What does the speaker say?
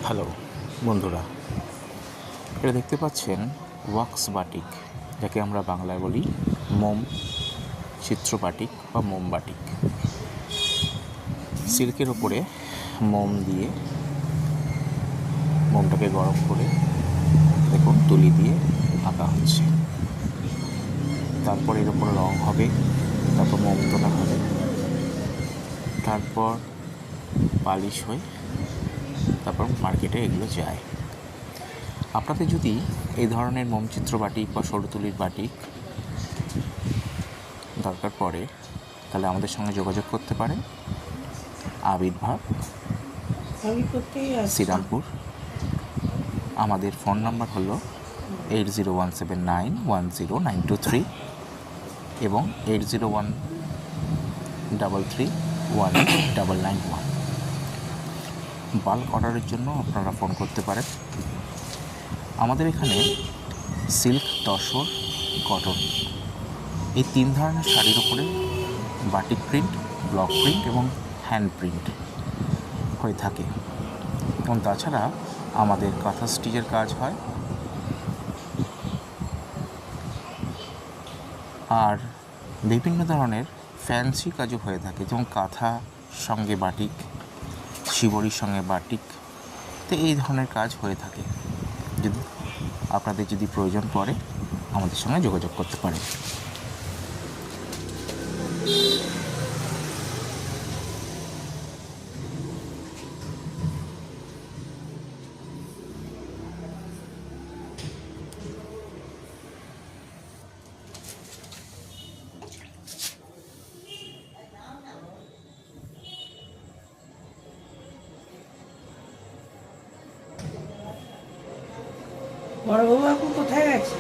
Hello বন্ধুরা, এটা দেখতে পাচ্ছেন ওয়াক্স বাটিক, যাকে আমরা বাংলায় বলি মোম চিত্র বাটিক বা মোম বাটিক। সিল্কের ওপরে মোম দিয়ে মোমটাকে গরম করে দেখুন তুলি দিয়ে আঁকা হচ্ছে। তারপর এর ওপরে রং হবে, তারপর মোম তোলা হবে, তারপর পালিশ হয়ে তারপর মার্কেটে এগুলো যায়। আপনাদের যদি এই ধরনের মোমচিত্র বাটিক বা সরুতুলির বাটিক দরকার পড়ে তাহলে আমাদের সঙ্গে যোগাযোগ করতে পারেন। আবির্ভাব, শ্রীরামপুর। আমাদের ফোন নাম্বার হলো 8017910923 এবং 8013318991। বাল্ক অর্ডারের জন্য আপনারা ফোন করতে পারেন। আমাদের এখানে সিল্ক, তসর, কটন এই তিন ধরনের শাড়ির উপরে বাটিক প্রিন্ট, ব্লক প্রিন্ট এবং হ্যান্ড প্রিন্ট হয়ে থাকে। এবং তাছাড়া আমাদের কাঁথা স্টিচের কাজ হয়, আর বিভিন্ন ধরনের ফ্যান্সি কাজও হয়ে থাকে, যেমন কাঁথা সঙ্গে বাটিক, শিবরির সঙ্গে বাটিক। তো এই ধরনের কাজ হয়ে থাকে। যদি আপনাদের যদি প্রয়োজন পড়ে আমাদের সঙ্গে যোগাযোগ করতে পারেন। বড়বাবু কোথায় গেছে?